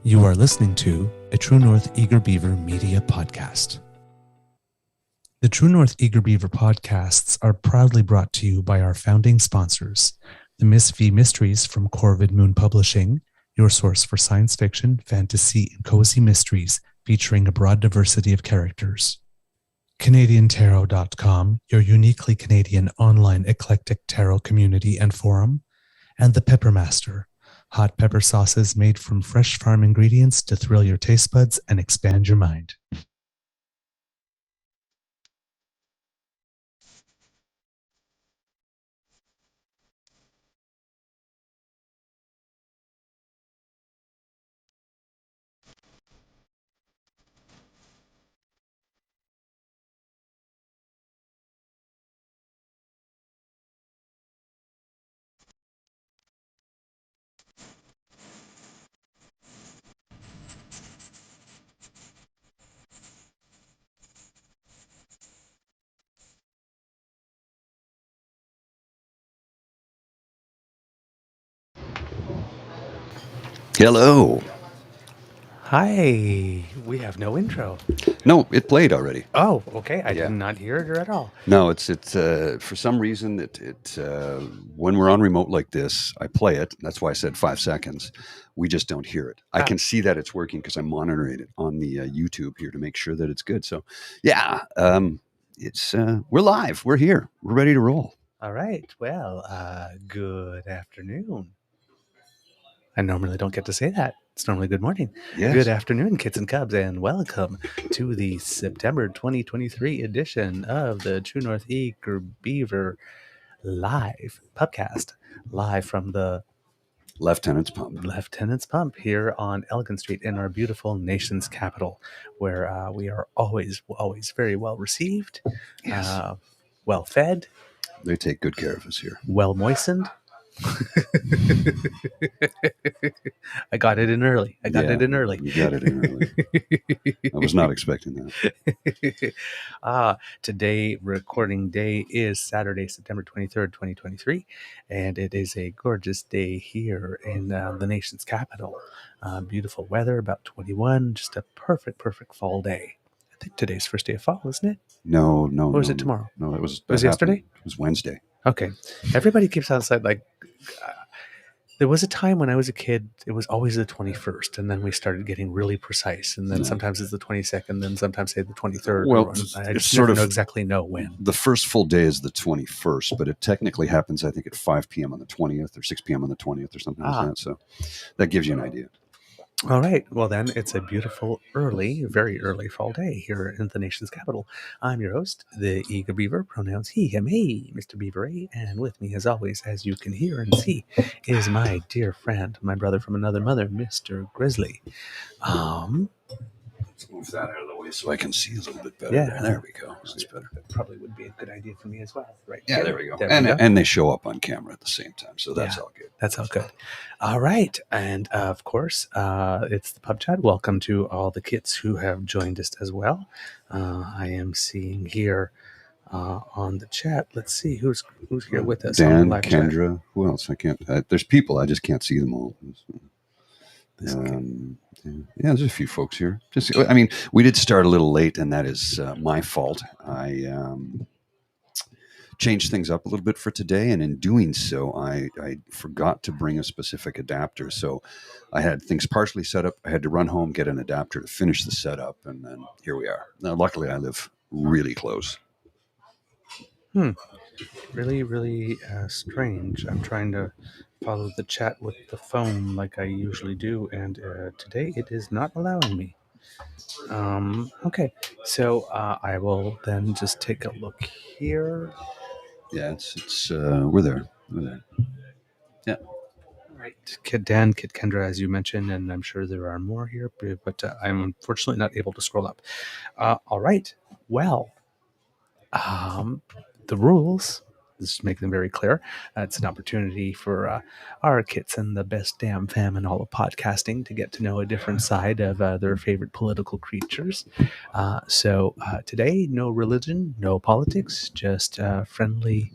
You are listening to a True North Eager Beaver media podcast. The True North Eager Beaver podcasts are proudly brought to you by our founding sponsors, the Miss V Mysteries from Corvid Moon Publishing, your source for science fiction, fantasy, and cozy mysteries featuring a broad diversity of characters. CanadianTarot.com, your uniquely Canadian online eclectic tarot community and forum, and the Peppermaster, hot pepper sauces made from fresh farm ingredients to thrill your taste buds and expand your mind. Hello. Hi, we have no intro. No, it played already. Oh, okay. I Yeah. did not hear it at all. No, it's for some reason when we're on remote like this, I play it. That's why I said 5 seconds. We just don't hear it. I can see that it's working because I'm monitoring it on the YouTube here to make sure that it's good. So, yeah, we're live. We're here. We're ready to roll. All right. Well, good afternoon. I normally don't get to say that. It's normally good morning. Yes. Good afternoon, kids and cubs, and welcome to the September 2023 edition of the True North Eager Beaver live PubCast, live from the Lieutenant's Pump here on Elgin Street in our beautiful nation's capital, where we are always very well received, Yes. well fed. They take good care of us here. Well moistened. I got it in early. You got it in early. I was not expecting that. Today, recording day is Saturday, September 23rd, 2023, and it is a gorgeous day here in the nation's capital. Beautiful weather, about 21, just a perfect fall day. I think today's first day of fall, isn't it? No. Or was it tomorrow? No, it was yesterday? It was Wednesday. Okay. Everybody keeps outside like... there was a time when I was a kid, it was always the 21st, and then we started getting really precise, and then sometimes it's the 22nd, then sometimes say the 23rd. Well, I it's never know exactly when. The first full day is the 21st, but it technically happens, I think, at 5 p.m. on the 20th or 6 p.m. on the 20th or something like that. So that gives you an idea. All right. Well, then it's a beautiful, very early fall day here in the nation's capital. I'm your host, the Eager Beaver, pronouns he, him, he, Mr. Beaver A. And with me, as always, as you can hear and see, is my dear friend, my brother from another mother, Mr. Grizzly. Let's move that out of the way so I can see a little bit better. Yeah. There we go. That's better. That probably would be a good idea for me as well. Right. Yeah, there we go. And they show up on camera at the same time, so that's all good. That's all good. All right. And of course, it's the Pub Chat. Welcome to all the kits who have joined us as well. I am seeing here on the chat. Let's see who's here with us. Dan, Kendra, chat. Who else? I can't. There's people. I just can't see them all. There's a few folks here. We did start a little late, and that is my fault. I changed things up a little bit for today, and in doing so, I forgot to bring a specific adapter. So I had things partially set up. I had to run home, get an adapter to finish the setup, and then here we are. Now, luckily, I live really close. Really, really strange. I'm trying to follow the chat with the phone like I usually do, and today it is not allowing me. Okay, so I will then just take a look here. Yeah, it's we're there. Yeah. All right, Kid Dan, Kid Kendra, as you mentioned, and I'm sure there are more here, but I'm unfortunately not able to scroll up. All right, well, the rules. Let's just make them very clear. It's an opportunity for our kits and the best damn fam in all of podcasting to get to know a different side of their favorite political creatures. So today, no religion, no politics, just friendly,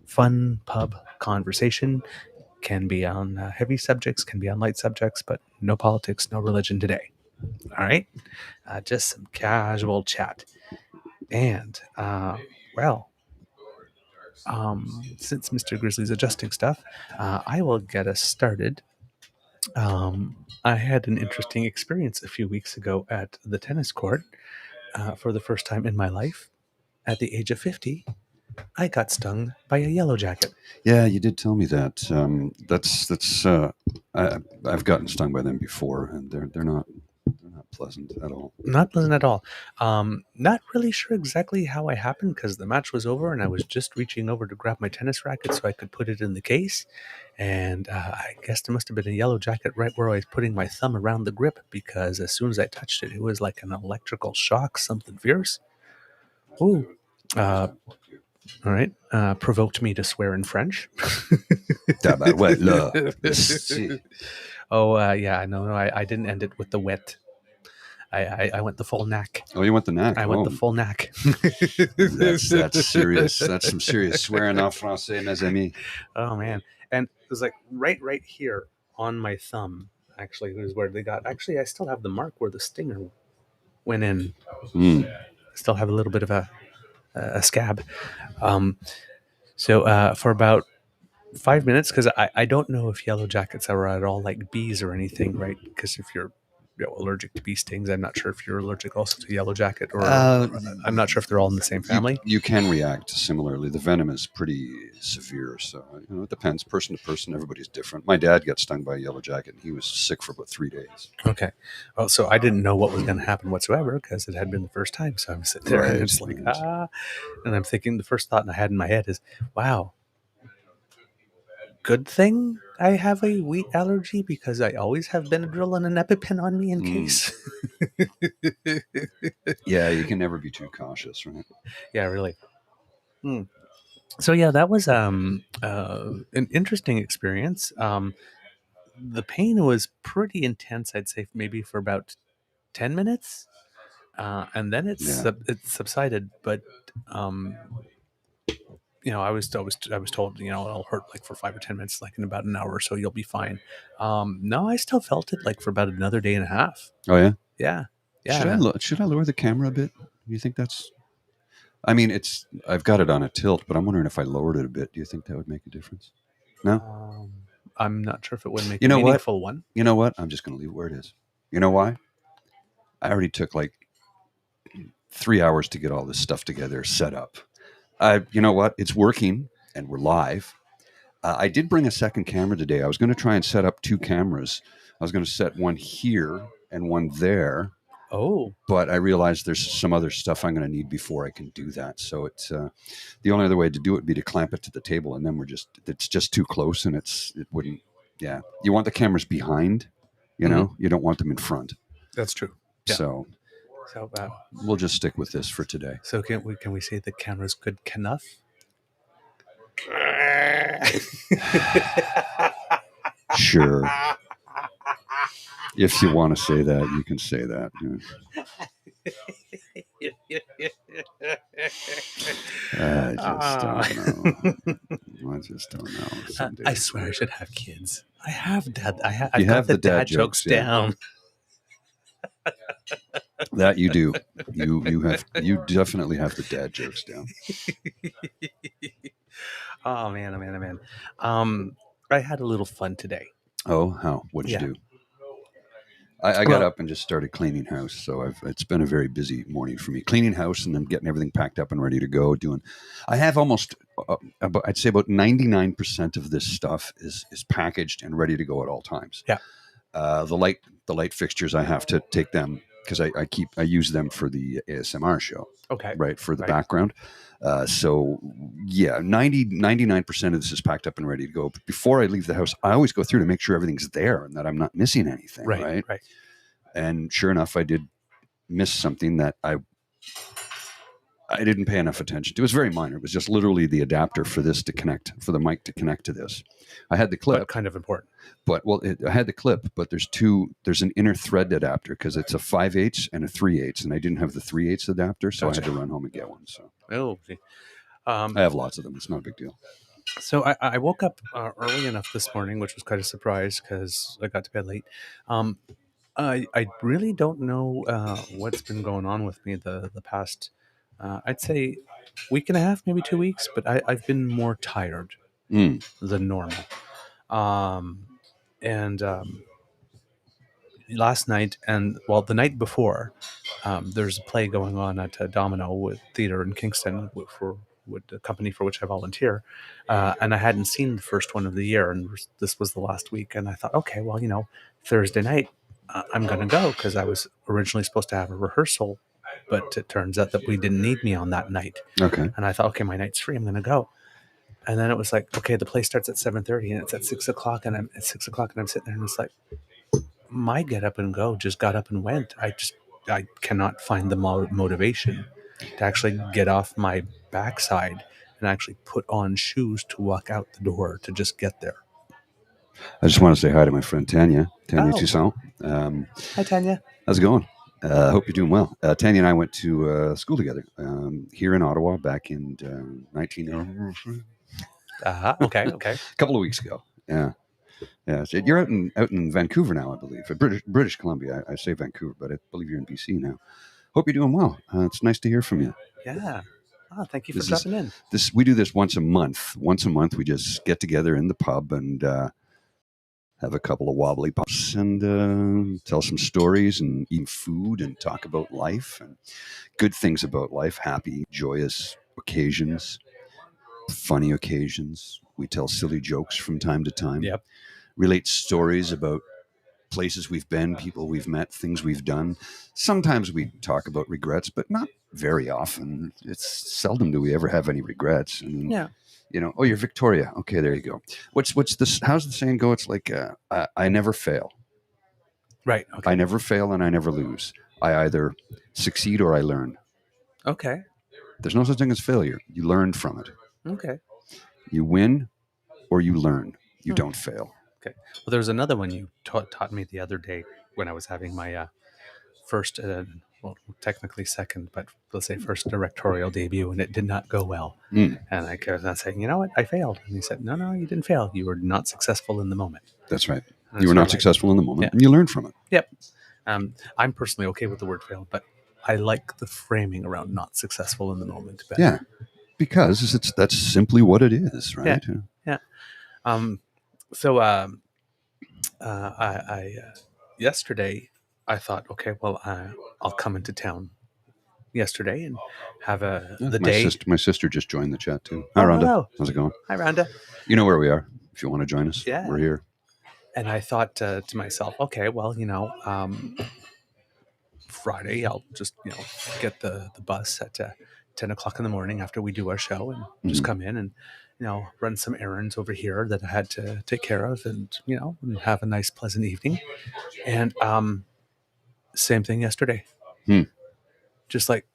fun pub conversation. Can be on heavy subjects, can be on light subjects, but no politics, no religion today. All right? Just some casual chat. And, since Mr. Grizzly's adjusting stuff, I will get us started. I had an interesting experience a few weeks ago at the tennis court for the first time in my life. At the age of 50, I got stung by a yellow jacket. Yeah, you did tell me that. I've gotten stung by them before, and they're not pleasant at all. Not pleasant at all. Not really sure exactly how it happened because the match was over and I was just reaching over to grab my tennis racket so I could put it in the case. And I guess there must have been a yellow jacket right where I was putting my thumb around the grip because as soon as I touched it, it was like an electrical shock, something fierce. Ooh. All right. Provoked me to swear in French. Oh, yeah. No, I didn't end it with the wet. I went the full knack. Oh, you went the knack. I went the full knack. That's serious. That's some serious swearing en français, mes amis. Oh man! And it was like right here on my thumb. Actually, it was where they got. Actually, I still have the mark where the stinger went in. I still have a little bit of a scab. So for about 5 minutes, because I don't know if yellow jackets are at all like bees or anything, right? Because if you're allergic to bee stings, I'm not sure if you're allergic also to yellow jacket, or I'm not sure if they're all in the same family. You can react similarly. The venom is pretty severe, so it depends person to person. Everybody's different. My dad got stung by a yellow jacket, and he was sick for about 3 days. Okay, well, so I didn't know what was going to happen whatsoever because it had been the first time. So I'm sitting there and it's like and I'm thinking the first thought I had in my head is, wow. Good thing I have a wheat allergy because I always have Benadryl and an EpiPen on me in case. Yeah, you can never be too cautious, right? Yeah, really. So yeah, that was an interesting experience. The pain was pretty intense. I'd say maybe for about 10 minutes, and then it subsided. But I was told, it'll hurt like for 5 or 10 minutes, like in about an hour or so, you'll be fine. No, I still felt it like for about another day and a half. Oh yeah, yeah. Should I lower the camera a bit? Do you think that's? I mean, I've got it on a tilt, but I'm wondering if I lowered it a bit. Do you think that would make a difference? No, I'm not sure if it would make a meaningful one. You know what? I'm just going to leave it where it is. You know why? I already took like 3 hours to get all this stuff together, set up. You know what? It's working, and we're live. I did bring a second camera today. I was going to try and set up 2 cameras. I was going to set one here and one there. Oh. But I realized there's some other stuff I'm going to need before I can do that. So it's the only other way to do it would be to clamp it to the table, and then it's just too close, and it wouldn't. Yeah, you want the cameras behind, you don't want them in front. That's true. Yeah. So we'll just stick with this for today. So can we say the camera's good enough? Sure. If you want to say that, you can say that. I just don't know. I swear I should have kids. I have dad. I got the dad jokes down. That you do. You definitely have the dad jokes down. Oh man. I had a little fun today. Oh, how? What did you do? I got up and just started cleaning house. So it's been a very busy morning for me. Cleaning house and then getting everything packed up and ready to go. I have almost, I'd say about 99% of this stuff is packaged and ready to go at all times. Yeah. The light fixtures, I have to take them because I use them for the ASMR show. Okay. Right, for the background. So yeah, 99% of this is packed up and ready to go. But before I leave the house, I always go through to make sure everything's there and that I'm not missing anything. Right. And sure enough, I did miss something that I didn't pay enough attention to it. It was very minor. It was just literally the adapter for this to connect, for the mic to connect to this. I had the clip, But kind of important. but I had the clip, but there's an inner thread adapter because it's a 5/8 and a 3/8, and I didn't have the 3/8 adapter, so Gotcha. I had to run home and get one. So Oh, okay. I have lots of them. It's not a big deal. So I woke up early enough this morning, which was quite a surprise because I got to bed late. I really don't know what's been going on with me the past, I'd say, week and a half, maybe 2 weeks, but I've been more tired Mm. than normal. And last night, and well, the night before, there's a play going on at Domino with Theater in Kingston for with the company for which I volunteer, and I hadn't seen the first one of the year, and this was the last week, and I thought, okay, well, Thursday night I'm going to go because I was originally supposed to have a rehearsal, but it turns out that we didn't need me on that night, Okay. and I thought, okay, my night's free, I'm going to go. And then it was like, okay, the play starts at 7:30, and it's at 6:00, and I'm at 6:00, and I'm sitting there, and it's like, my get up and go just got up and went. I cannot find the motivation to actually get off my backside and actually put on shoes to walk out the door to just get there. I just want to say hi to my friend Tanya Oh. Toussaint. Hi, Tanya. How's it going? I hope you're doing well. Tanya and I went to school together here in Ottawa back in 19... Okay. a couple of weeks ago. Yeah. So you're out in Vancouver now, I believe. British Columbia. I say Vancouver, but I believe you're in BC now. Hope you're doing well. It's nice to hear from you. Yeah. Oh, thank you for dropping in. We do this once a month. Once a month, we just get together in the pub and have a couple of wobbly pops and tell some stories and eat food and talk about life and good things about life, happy, joyous occasions, funny occasions. We tell silly jokes from time to time. Yep. Relate stories about places we've been, people we've met, things we've done. Sometimes we talk about regrets, but not very often. It's seldom do we ever have any regrets. I mean, Yeah. oh, you're Victoria. Okay, there you go. What's this? How's the saying go? It's like, I never fail. Right. Okay. I never fail and I never lose. I either succeed or I learn. Okay. There's no such thing as failure. You learn from it. Okay. You win or you learn. You don't fail. Okay. Well, there's another one you taught me the other day when I was having my first, well, technically second, but let's say first directorial debut, and it did not go well. Mm. And I kept on saying, you know what, I failed. And he said, no, you didn't fail. You were not successful in the moment. That's right. And You were not successful in the moment, and you learn from it. Yep. I'm personally okay with the word fail, but I like the framing around not successful in the moment better. Yeah, because that's simply what it is, right? Yeah. So yesterday I thought, okay, well, I'll come into town yesterday and have the day. My sister just joined the chat too. Hi, Rhonda. Hello. How's it going? Hi, Rhonda. You know where we are. If you want to join us, Yeah. We're here. And I thought to myself, okay, well, Friday I'll just get the bus at 10 o'clock in the morning after we do our show and just come in and run some errands over here that I had to take care of and and have a nice pleasant evening. And same thing yesterday. Just like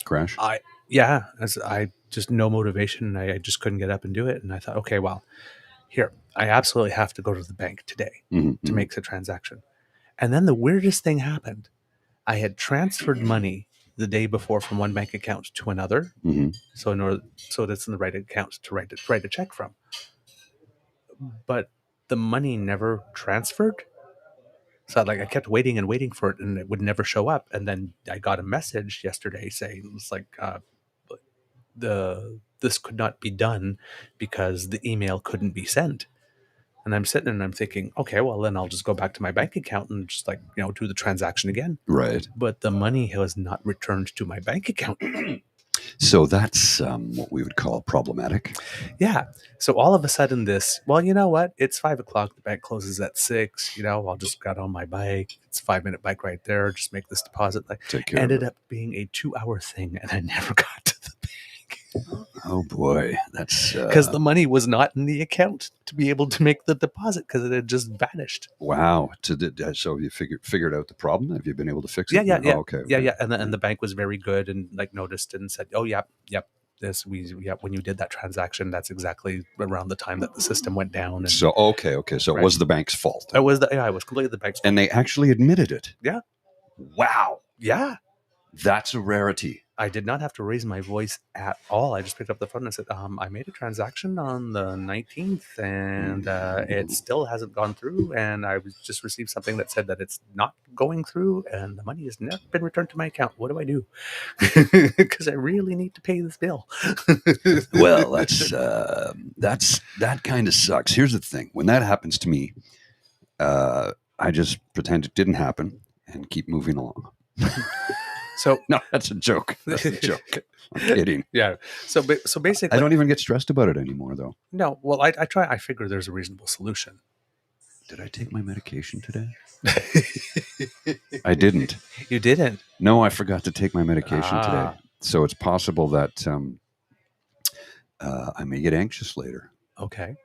Crash. as I just no motivation, and I just couldn't get up and do it. And I thought, okay, well, here, I absolutely have to go to the bank today to make the transaction. And then the weirdest thing happened. I had transferred money the day before from one bank account to another, so that's in the right account to write a check from. But the money never transferred. So I kept waiting and waiting for it, and it would never show up. And then I got a message yesterday saying it's like this could not be done because the email couldn't be sent. And I'm sitting and I'm thinking, okay, well, then I'll just go back to my bank account and just do the transaction again. Right. But the money was not returned to my bank account. So that's what we would call problematic. Yeah. So all of a sudden well, you know what? It's 5 o'clock. The bank closes at 6. I'll just get on my bike. It's a 5-minute bike right there. Just make this deposit. Take care ended up being a 2-hour thing, and I never got to the bank. Oh boy, that's because the money was not in the account to be able to make the deposit because it had just vanished. wow. So you figured out the problem? Have you been able to fix Yeah, it? yeah, yeah, Oh, okay. yeah. And the bank was very good and like noticed and said, "Oh, yeah, yep. This when you did that transaction, that's exactly around the time that the system went down." And So okay. So it was the bank's fault. it was completely the bank's fault. And they actually admitted it. Yeah. Wow. Yeah. That's a rarity. I did not have to raise my voice at all. I just picked up the phone and said, I made a transaction on the 19th and it still hasn't gone through. And I just received something that said that it's not going through and the money has never been returned to my account. What do I do? Because I really need to pay this bill. Well, that kind of sucks. Here's the thing: when that happens to me, I just pretend it didn't happen and keep moving along. So no, that's a joke. That's a joke. I'm kidding. Yeah. So basically, I don't even get stressed about it anymore, though. No. Well, I try. I figure there's a reasonable solution. Did I take my medication today? I didn't. You didn't? No, I forgot to take my medication today. So it's possible that I may get anxious later. Okay.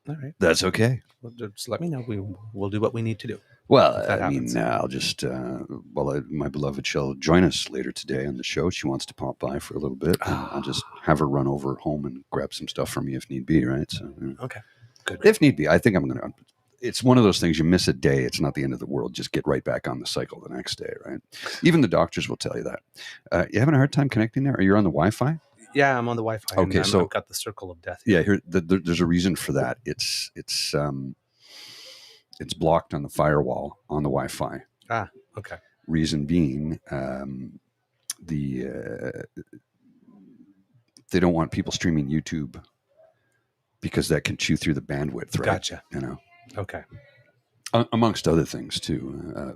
All right. That's okay. Well, just let me know. We'll do what we need to do. Well, I mean, I'll just, my beloved shall join us later today on the show. She wants to pop by for a little bit. I'll just have her run over home and grab some stuff from me if need be, right? So, okay. Good. If need be, I think I'm going to. It's one of those things, you miss a day, it's not the end of the world. Just get right back on the cycle the next day, right? Even the doctors will tell you that. You having a hard time connecting there? Are you on the Wi-Fi? Yeah, I'm on the Wi-Fi. Okay, so I've got the circle of death. Yeah, here there's a reason for that. It's blocked on the firewall on the Wi-Fi. Okay. Reason being, they don't want people streaming YouTube because that can chew through the bandwidth, right? Gotcha. Okay. Amongst other things too.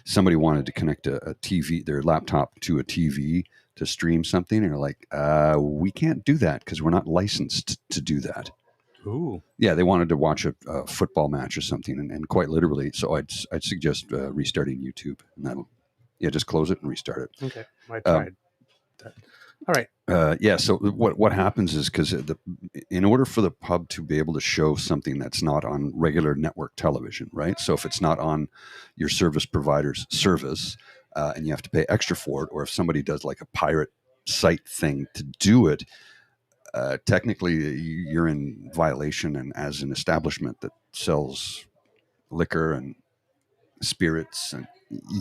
Somebody wanted to connect a TV, their laptop to a TV to stream something, and they're like, we can't do that because we're not licensed to do that. Ooh. Yeah, they wanted to watch a football match or something, and quite literally. So I'd suggest restarting YouTube, and that'll, just close it and restart it. Okay, I tried that. All right. Yeah. So what happens is because in order for the pub to be able to show something that's not on regular network television, right? So if it's not on your service provider's service, and you have to pay extra for it, or if somebody does like a pirate site thing to do it. Technically, you're in violation, and as an establishment that sells liquor and spirits, and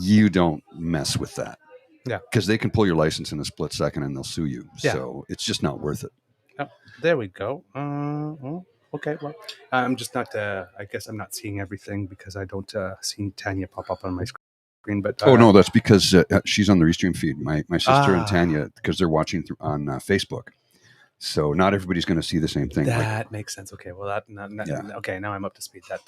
you don't mess with that. Yeah, because they can pull your license in a split second and they'll sue you. Yeah. So it's just not worth it. Oh, there we go. Okay. Well, I'm just not. I guess I'm not seeing everything because I don't see Tanya pop up on my screen. But no, that's because she's on the Restream feed. My sister and Tanya, because they're watching on Facebook. So not everybody's going to see the same thing. That makes sense. Okay. Well, okay. Now I'm up to speed. Now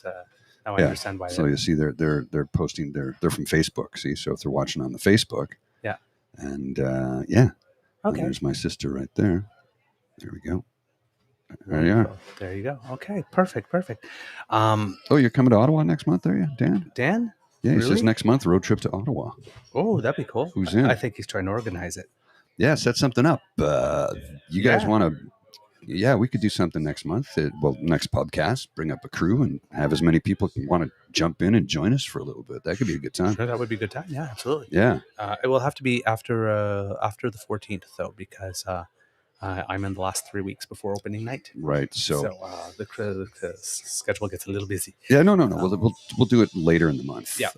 I understand why. So you see, they're posting. They're from Facebook. See, so if they're watching on the Facebook. Yeah. And Okay. And there's my sister right there. There we go. There you are. There you go. Okay. Perfect. You're coming to Ottawa next month, are you, Dan? Dan? Yeah, he really? says next month, road trip to Ottawa. Oh, that'd be cool. Who's in? I think he's trying to organize it. Yeah, set something up. You guys want to? Yeah, we could do something next month. Next PubCast, bring up a crew and have as many people who want to jump in and join us for a little bit. That could be a good time. Sure, that would be a good time. Yeah, absolutely. Yeah. It will have to be after the 14th though, because I'm in the last 3 weeks before opening night. Right. So the schedule gets a little busy. Yeah. No. We'll do it later in the month. Yeah.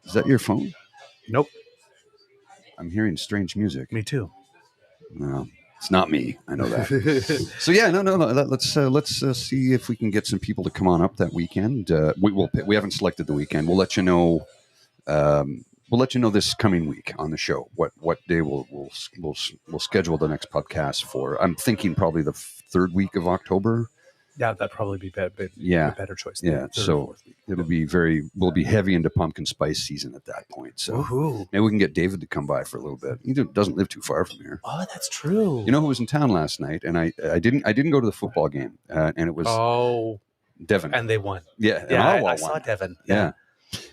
Is that your phone? Nope. I'm hearing strange music. Me too. No. It's not me. I know that. So yeah, no. Let's see if we can get some people to come on up that weekend. We haven't selected the weekend. We'll let you know. We'll let you know this coming week on the show. What day we'll schedule the next podcast for. I'm thinking probably the third week of October. Yeah, that'd probably be a better choice. Yeah, so it'll be we'll be heavy into pumpkin spice season at that point. So maybe we can get David to come by for a little bit. He doesn't live too far from here. Oh, that's true. You know who was in town last night? And I didn't go to the football game, and it was Devon, and they won. Yeah, yeah, I saw Devon. Yeah.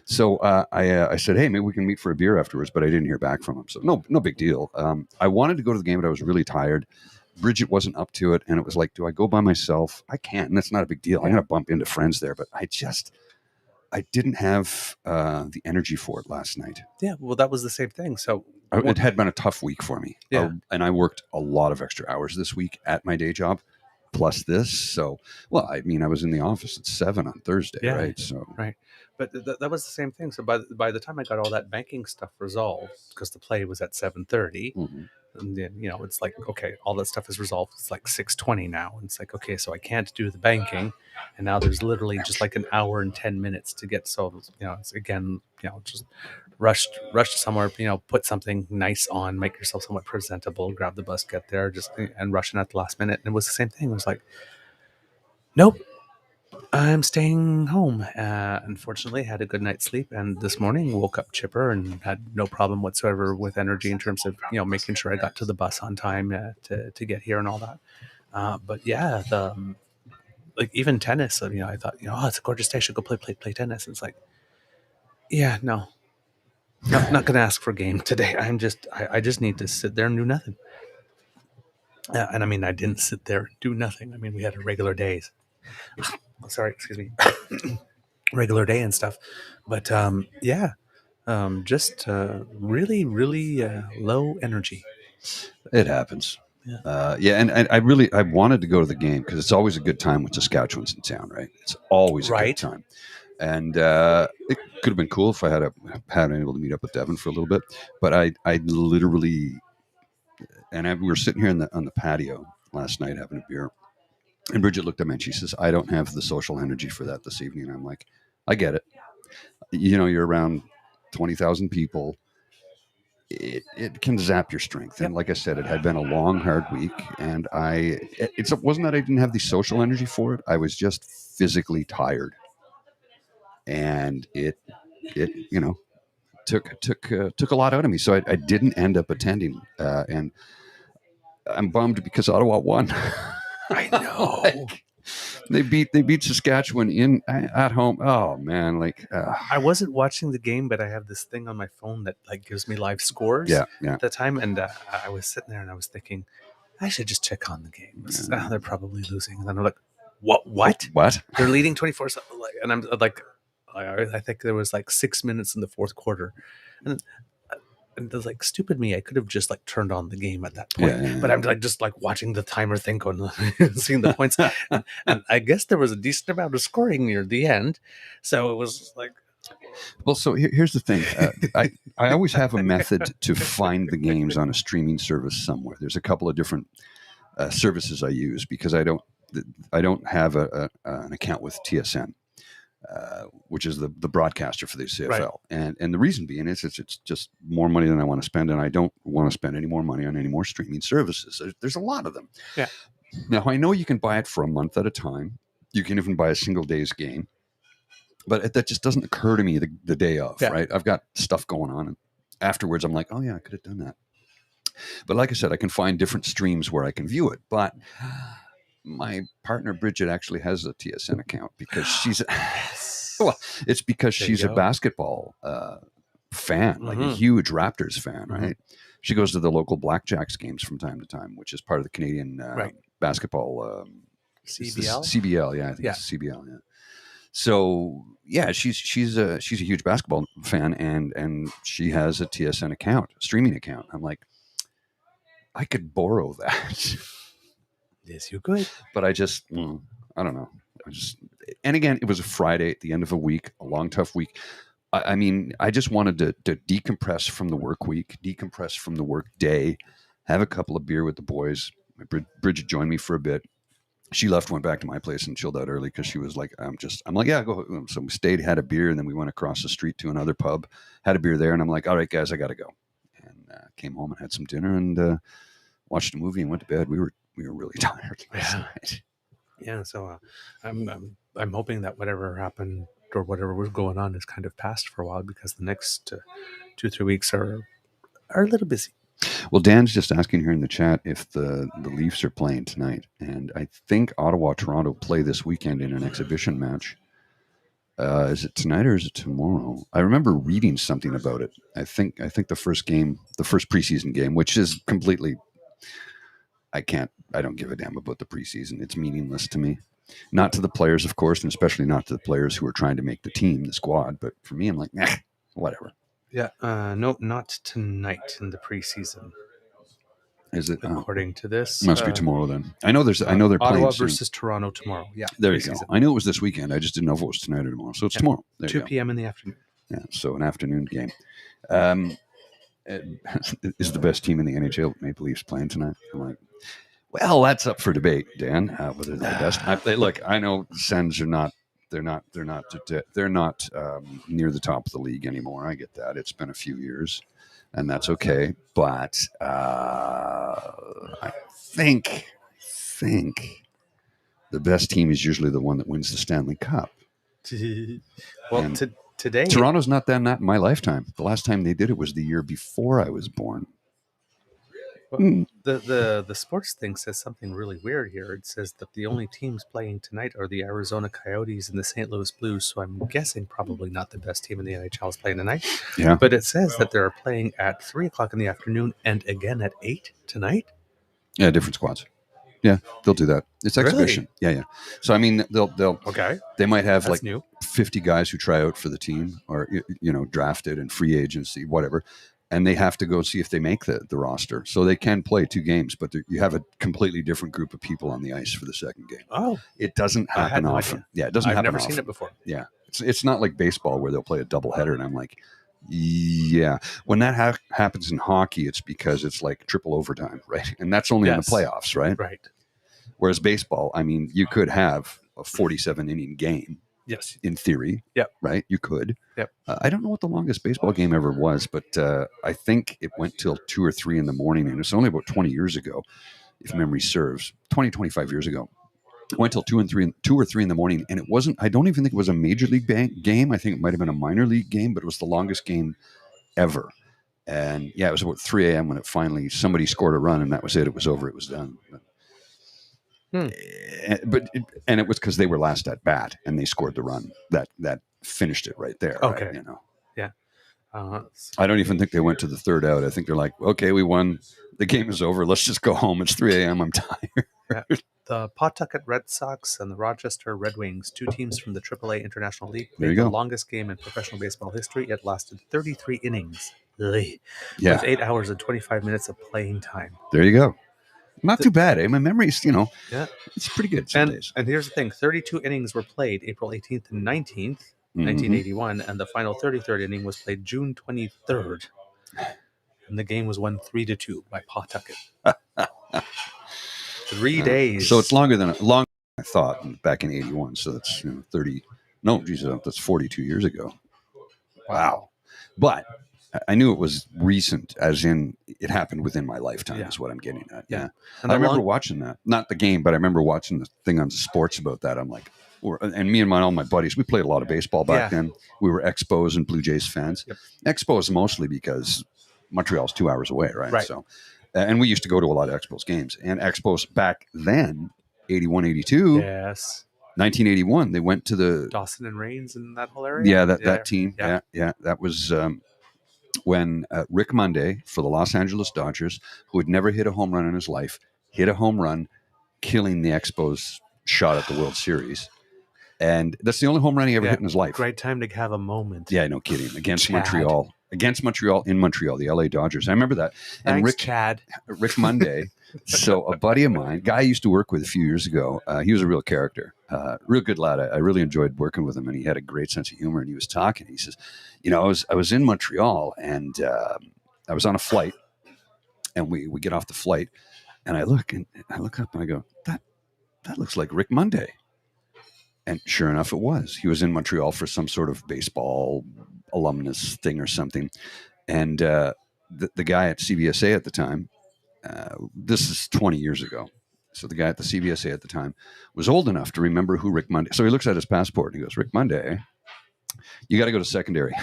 So I said, hey, maybe we can meet for a beer afterwards, but I didn't hear back from him. So no big deal. I wanted to go to the game, but I was really tired. Bridget wasn't up to it, and it was like, do I go by myself? I can't, and that's not a big deal. I'm going to bump into friends there, but I didn't have the energy for it last night. Yeah, well, that was the same thing. So It had been a tough week for me. Yeah. And I worked a lot of extra hours this week at my day job, plus this. So, well, I mean, I was in the office at 7 on Thursday, Yeah. right? So, right. But that was the same thing. So by the time I got all that banking stuff resolved, because the play was at 7:30, mhm. and then it's like, okay, all that stuff is resolved. It's like 6:20 now, and it's like, okay, so I can't do the banking, and now there's literally just like an hour and 10 minutes to get. So it's again, just rush somewhere, put something nice on, make yourself somewhat presentable, grab the bus, get there, just and rushing at the last minute. And it was the same thing. It was like, nope, I'm staying home. Unfortunately, had a good night's sleep, and this morning woke up chipper and had no problem whatsoever with energy in terms of making sure I got to the bus on time to get here and all that. But yeah, the like even tennis. I thought oh, it's a gorgeous day. I should go play tennis. And it's like, yeah, no, not gonna ask for a game today. I just need to sit there and do nothing. And I mean, I didn't sit there and do nothing. I mean, we had a regular days. Sorry, excuse me. Regular day and stuff, but yeah, just really low energy. It happens. Yeah. Yeah, and I wanted to go to the game because it's always a good time when Saskatchewan's in town, right? It's always a Right. good time. And it could have been cool if I had been able to meet up with Devin for a little bit, but I literally, we were sitting here on the patio last night having a beer, and Bridget looked at me and she says, I don't have the social energy for that this evening. And I'm like, I get it. You're around 20,000 people. It can zap your strength. And like I said, it had been a long, hard week. And it wasn't that I didn't have the social energy for it. I was just physically tired. And it took a lot out of me. So I didn't end up attending. And I'm bummed because Ottawa won. I know. They beat Saskatchewan at home. Oh man, I wasn't watching the game, but I have this thing on my phone that like gives me live scores. Yeah. At the time, and I was sitting there and I was thinking, I should just check on the game. They're probably losing, and then I'm like, what? They're leading 24-7, and I'm like, I think there was like 6 minutes in the fourth quarter, and it was like, stupid me. I could have just like turned on the game at that point, but I'm like just like watching the timer thing going, seeing the points, and I guess there was a decent amount of scoring near the end, so it was like. Well, so here's the thing. I always have a method to find the games on a streaming service somewhere. There's a couple of different services I use because I don't have an account with TSN. Which is the broadcaster for the CFL, right. And the reason being is it's just more money than I want to spend, and I don't want to spend any more money on any more streaming services. There's a lot of them. Yeah. Now I know you can buy it for a month at a time. You can even buy a single day's game, but that just doesn't occur to me the day of. Yeah. Right? I've got stuff going on, and afterwards I'm like, oh yeah, I could have done that. But like I said, I can find different streams where I can view it, but. My partner Bridget actually has a TSN account because she's it's because she's a basketball fan, like a huge Raptors fan, right? She goes to the local Blackjacks games from time to time, which is part of the Canadian basketball CBL. CBL, yeah, I think it's CBL, yeah. So yeah, she's a huge basketball fan, and she has a TSN account, a streaming account. I'm like, I could borrow that. Yes, you could. But I don't know. And again, it was a Friday at the end of a week, a long, tough week. I mean, I just wanted to decompress from the work week, decompress from the work day, have a couple of beer with the boys. Bridget joined me for a bit. She left, went back to my place and chilled out early because she was like, I'm like, yeah, go. So we stayed, had a beer, and then we went across the street to another pub, had a beer there. And I'm like, all right, guys, I got to go. And came home and had some dinner and watched a movie and went to bed. We were really tired last night. Yeah, so I'm hoping that whatever happened or whatever was going on is kind of past for a while because the next 2-3 weeks are a little busy. Well, Dan's just asking here in the chat if the Leafs are playing tonight, and I think Ottawa-Toronto play this weekend in an exhibition match. Is it tonight or is it tomorrow? I remember reading something about it. I think the first preseason game, which is completely, I don't give a damn about the preseason. It's meaningless to me. Not to the players, of course, and especially not to the players who are trying to make the team, the squad. But for me, I'm like, whatever. Yeah, no, not tonight in the preseason. Is it? According to this, must be tomorrow then. I know they're playing Ottawa soon. versus Toronto tomorrow. Yeah, there you go. I knew it was this weekend. I just didn't know if it was tonight or tomorrow. So it's tomorrow. There 2 p.m. in the afternoon. Yeah, so an afternoon game. Is the best team in the NHL Maple Leafs playing tonight? I'm like, well, that's up for debate, Dan. Whether they're the best. Look, I know Sens are not. They're not near the top of the league anymore. I get that. It's been a few years, and that's okay. But I think the best team is usually the one that wins the Stanley Cup. Well, today, Toronto's not done that in my lifetime. The last time they did it was the year before I was born. Well, the sports thing says something really weird here. It says that the only teams playing tonight are the Arizona Coyotes and the St. Louis Blues. So I'm guessing probably not the best team in the NHL is playing tonight. Yeah. But it says that they're playing at 3:00 in the afternoon and again at 8 tonight. Yeah, different squads. Yeah, they'll do that. It's exhibition. Really? Yeah. So I mean, they'll okay. They might have That's like new. 50 guys who try out for the team, or drafted and free agency, whatever, and they have to go see if they make the roster. So they can play 2 games, but you have a completely different group of people on the ice for the second game. Oh, it doesn't happen often. Yeah, it doesn't happen often. I've never seen it before. Yeah, it's not like baseball where they'll play a doubleheader, and I'm like, yeah. When that happens in hockey, it's because it's like triple overtime, right? And that's only in the playoffs, right? Right. Whereas baseball, I mean, you could have a 47-inning game. Yes. In theory. Yep. Right? You could. Yep. I don't know what the longest baseball game ever was, but I think it went till 2 or 3 in the morning, and it's only about 20 years ago, if memory serves. 25 years ago. It went till 2 or 3 in the morning, and it wasn't. I don't even think it was a major league game. I think it might have been a minor league game, but it was the longest game ever. And yeah, it was about 3 a.m. when it finally somebody scored a run, and that was it. It was over. It was done. But it was because they were last at bat, and they scored the run that finished it right there. Okay. Right? Yeah. I don't even think they went to the third out. I think they're like, okay, we won. The game is over. Let's just go home. It's 3 a.m. I'm tired. Yeah. The Pawtucket Red Sox and the Rochester Red Wings, 2 teams from the AAA International League, played the longest game in professional baseball history. It lasted 33 innings. With 8 hours and 25 minutes of playing time. There you go. Not too bad. My memory's, yeah, it's pretty good some days. And here's the thing. 32 innings were played April 18th and 19th, 1981, and the final 33rd inning was played June 23rd. And the game was won 3-2 by Pawtucket. 3 days. So it's longer than I thought back in 81. So that's 30. No, geez, that's 42 years ago. Wow. But I knew it was recent, as in it happened within my lifetime, is what I'm getting at. Yeah. And I remember watching that. Not the game, but I remember watching the thing on sports about that. I'm like, and me and all my buddies, we played a lot of baseball back then. We were Expos and Blue Jays fans. Yep. Expos mostly because Montreal's 2 hours away, right? So, and we used to go to a lot of Expos games. And Expos back then, 81, 82. Yes. 1981, they went to the Dawson and Raines and that whole area. Yeah, that team. Yeah. That was when Rick Monday for the Los Angeles Dodgers, who had never hit a home run in his life, hit a home run, killing the Expos shot at the World Series. And that's the only home run he ever hit in his life. Great time to have a moment. Yeah, no kidding. Against Montreal. Against Montreal in Montreal, the LA Dodgers. I remember that. And Rick Monday. So a buddy of mine, guy I used to work with a few years ago, he was a real character, real good lad. I really enjoyed working with him, and he had a great sense of humor. And he was talking. He says, I was in Montreal, and I was on a flight, and we get off the flight, and I look up and I go, that looks like Rick Monday. And sure enough, it was. He was in Montreal for some sort of baseball alumnus thing or something. And the guy at CBSA at the time, this is 20 years ago. So the guy at the CBSA at the time was old enough to remember who Rick Monday. So he looks at his passport and he goes, Rick Monday, you got to go to secondary.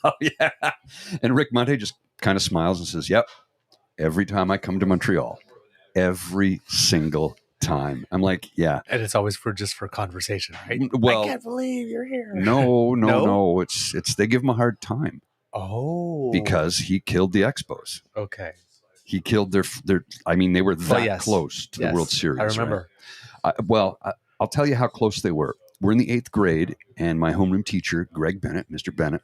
Oh, yeah. And Rick Monday just kind of smiles and says, yep, every time I come to Montreal, every single time. I'm like, yeah. And it's always just for conversation, right? Well, I can't believe you're here. No. It's they give him a hard time Oh, because he killed the Expos. okay. He killed their. I mean, they were that yes. close to the World Series. I remember. Right? I'll tell you how close they were. We're in the 8th grade, and my homeroom teacher, Greg Bennett, Mr. Bennett,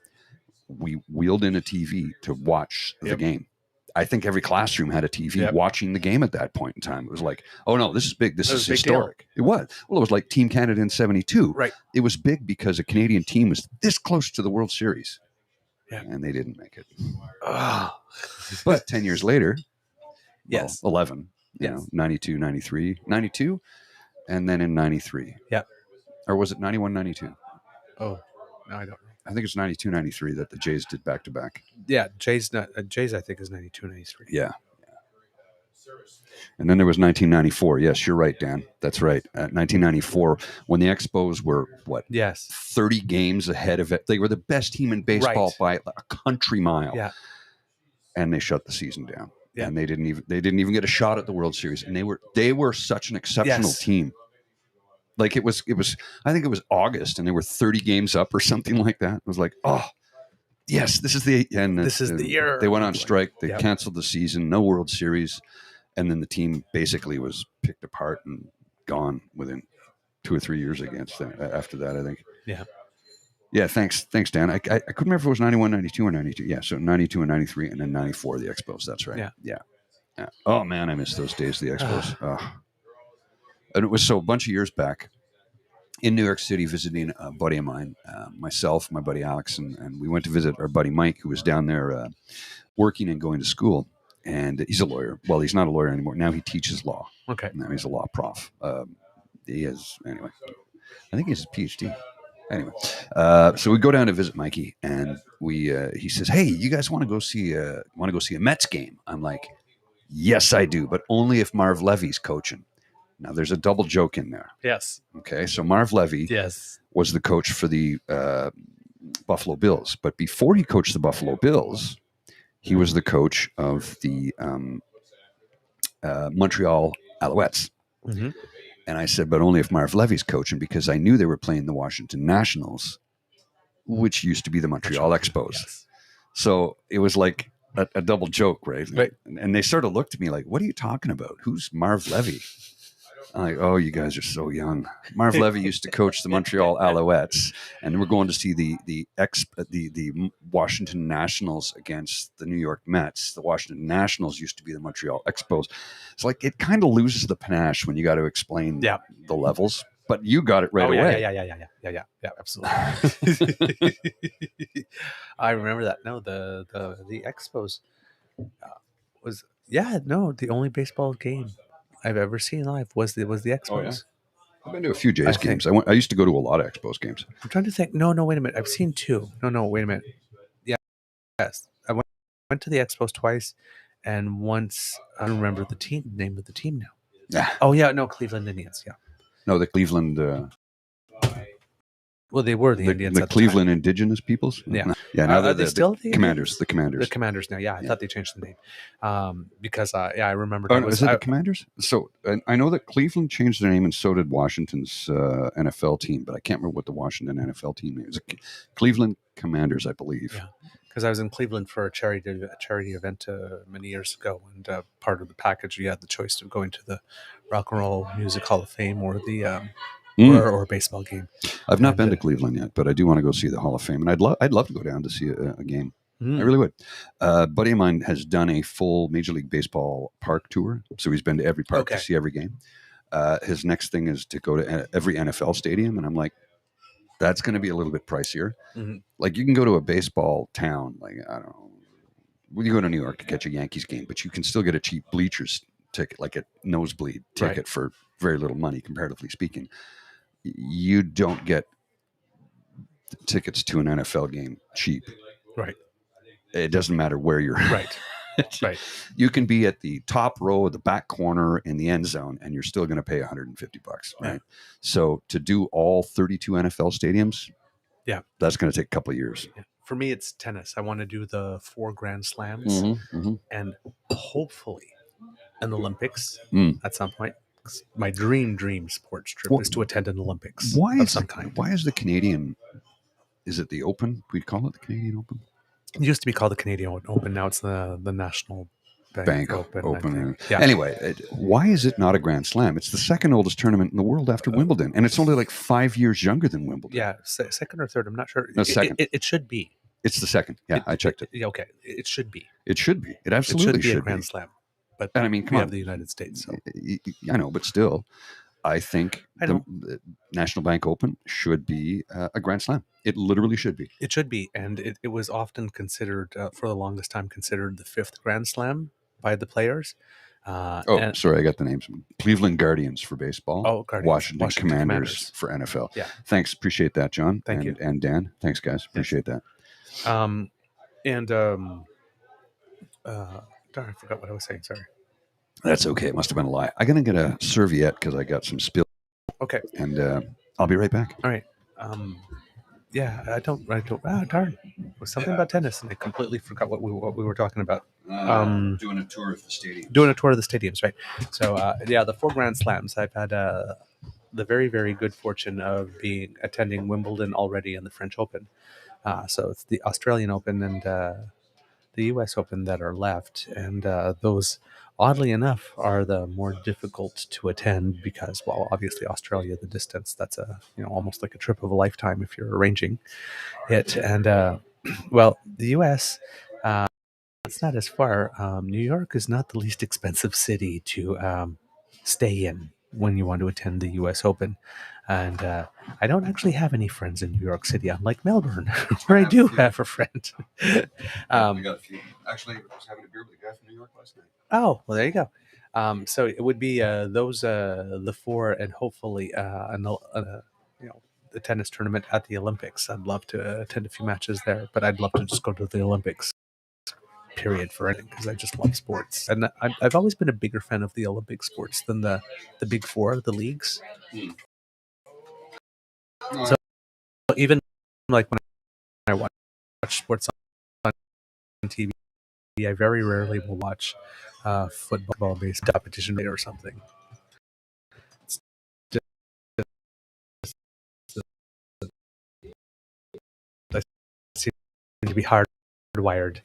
we wheeled in a TV to watch the game. I think every classroom had a TV watching the game at that point in time. It was like, oh no, this is big. This is historic. It was. Well, it was like Team Canada in '72. Right. It was big because a Canadian team was this close to the World Series. Yeah. And they didn't make it. But 10 years later, yes. 11, you know, 92, 93, 92, and then in 93. Yeah. Or was it 91, 92? Oh, no, I don't know. I think it's 92, 93 that the Jays did back to back. Yeah, Jays I think is 92, 93. Yeah. And then there was 1994. Yes, you're right, Dan. That's right. 1994, when the Expos were, what? Yes. 30 games ahead of it. They were the best team in baseball by a country mile. Yeah. And they shut the season down. Yeah. And they didn't even get a shot at the World Series. And they were such an exceptional team. Like it was I think it was August and they were 30 games up or something like that. It was like, oh, yes, this is the year. They went on strike. They canceled the season, no World Series. And then the team basically was picked apart and gone within 2 or 3 years after that, I think. Yeah. Yeah, thanks, Dan. I couldn't remember if it was 91, 92, or 92. Yeah, so 92 and 93, and then 94, the Expos. That's right. Yeah. Oh, man, I miss those days, the Expos. And it was a bunch of years back in New York City visiting a buddy of mine, myself, my buddy Alex, and we went to visit our buddy Mike, who was down there working and going to school. And he's a lawyer. Well, he's not a lawyer anymore. Now he teaches law. Okay. Now he's a law prof. He is, anyway. I think he has a PhD. Anyway, so we go down to visit Mikey, and he says, "Hey, you guys want to go see a Mets game?" I'm like, "Yes, I do, but only if Marv Levy's coaching." Now, there's a double joke in there. Yes. Okay, so Marv Levy was the coach for the Buffalo Bills, but before he coached the Buffalo Bills, he was the coach of the Montreal Alouettes. Mm-hmm. And I said, but only if Marv Levy's coaching, because I knew they were playing the Washington Nationals, which used to be the Montreal Expos. Yes. So it was like a double joke, right? And they sort of looked at me like, what are you talking about? Who's Marv Levy? I'm like, oh, you guys are so young. Marv Levy used to coach the Montreal Alouettes, and we're going to see the Washington Nationals against the New York Mets. The Washington Nationals used to be the Montreal Expos. It's like it kind of loses the panache when you got to explain the levels. But you got it right away. Yeah, absolutely. I remember that. No, the Expos was the only baseball game I've ever seen live was the Expos. Oh, yeah? I've been to a few Jays games. I used to go to a lot of Expos games. I'm trying to think. No, wait a minute. I've seen 2. No, wait a minute. Yeah, yes. I went to the Expos twice, and once I don't remember the name of the team now. Yeah. Oh yeah, no, Cleveland Indians. Yeah. No, the Cleveland. Well, they were the Indians. The Cleveland Indigenous Peoples. Yeah. Now are they still the Commanders? The Commanders. The Commanders now. Yeah, I thought they changed the name because I remember. Is it the Commanders? So I know that Cleveland changed their name, and so did Washington's NFL team, but I can't remember what the Washington NFL team is. Cleveland Commanders, I believe. Yeah, because I was in Cleveland for a charity event many years ago, and part of the package you had the choice of going to the Rock and Roll Music Hall of Fame or the or a baseball game. I've not been to Cleveland yet, but I do want to go see the Hall of Fame, and I'd love to go down to see a game. I really would. A buddy of mine has done a full Major League Baseball park tour, so he's been to every park to see every game. His next thing is to go to every NFL stadium, and I'm like, that's going to be a little bit pricier. Mm-hmm. Like you can go to a baseball town, like I don't know, you go to New York to catch a Yankees game, but you can still get a cheap bleachers ticket, like a nosebleed ticket for very little money, comparatively speaking. You don't get tickets to an NFL game cheap. Right. It doesn't matter where you're. Right. Right. You can be at the top row of the back corner in the end zone, and you're still going to pay $150. Right. Yeah. So to do all 32 NFL stadiums, that's going to take a couple of years. Yeah. For me, it's tennis. I want to do the 4 Grand Slams and hopefully an Olympics at some point. My dream sports trip is to attend an Olympics of some kind. Why is the Canadian? Is it the Open? We'd call it the Canadian Open. It used to be called the Canadian Open. Now it's the National Bank Open. I think. Yeah. Anyway, why is it not a Grand Slam? It's the second oldest tournament in the world after Wimbledon, and it's only like 5 years younger than Wimbledon. Yeah, second or third. I'm not sure. No, second. It should be. It's the second. Yeah, I checked it. Okay, it should be. It should be. It absolutely should be a Grand Slam. But and I mean, we have the United States. So. I know, but still, I think the National Bank Open should be a Grand Slam. It literally should be. It should be, and it was often considered, for the longest time, considered the fifth Grand Slam by the players. Sorry, I got the names. Cleveland Guardians for baseball. Oh, Guardians. Washington Commanders for NFL. Yeah. Thanks. Appreciate that, John. Thank you. And Dan. Thanks, guys. Appreciate that. Darn, I forgot what I was saying. Sorry. That's okay. It must have been a lie. I'm going to get a serviette because I got some spill. Okay. And I'll be right back. All right. Yeah, I don't. Darn. It was something about tennis, and I completely forgot what we were talking about. Doing a tour of the stadium. Doing a tour of the stadiums, right? So, the 4 Grand Slams. I've had the very, very good fortune of attending Wimbledon already and the French Open. So it's the Australian Open and the U.S. Open that are left, and those, oddly enough, are the more difficult to attend because, well, obviously Australia, the distance, that's almost like a trip of a lifetime if you're arranging it, and well, the U.S. It's not as far. New York is not the least expensive city to stay in when you want to attend the U.S. Open. And I don't actually have any friends in New York City, unlike Melbourne, where I do have a friend. We got a few. Actually, I was having a beer with a guy from New York last night. Oh, well, there you go. So it would be those, the 4, and hopefully, the tennis tournament at the Olympics. I'd love to attend a few matches there, but I'd love to just go to the Olympics. Period for anything, because I just love sports, and I've always been a bigger fan of the Olympic sports than the big 4, the leagues. So even like when I watch sports on TV, I very rarely will watch football based competition or something. It's I seem to be hardwired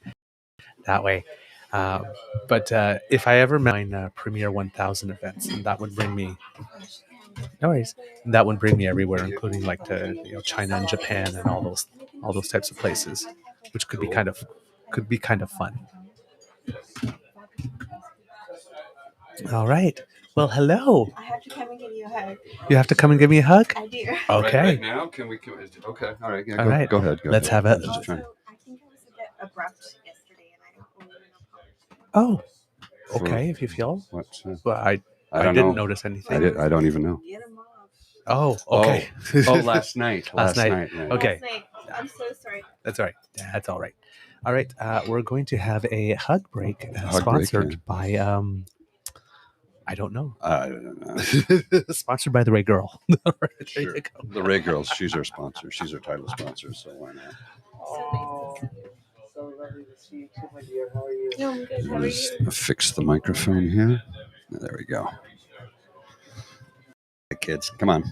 that way. But if I ever mine Premier 1000 events, and that would bring me, no worries, that would bring me everywhere, including like to China and Japan and all those types of places, which could be kind of fun. All right. Well, hello. I have to come and give you a hug. You have to come and give me a hug? I do. Okay. Right now, can we? Okay. All right. Yeah, All right. Go ahead. Let's have it. Also, I think I was a bit abrupt yesterday, and I don't really know. Oh. Okay. If you feel. What's, Well, I don't didn't know. notice anything. I don't even know. Get 'em off. Oh. Okay. Last night. Last night. Right. Okay. Last night. I'm so sorry. That's all right. That's all right. All right. We're going to have a hug break sponsored by I don't know. I don't know. Sponsored by the Ray Girl. There Sure. you go. The Ray Girls. She's our sponsor. She's our title sponsor. So why not? Oh. So lovely to see you too, my dear. How are you? No, I'm good. How are Let's you? fix the microphone here. There we go. Hey, kids, come on.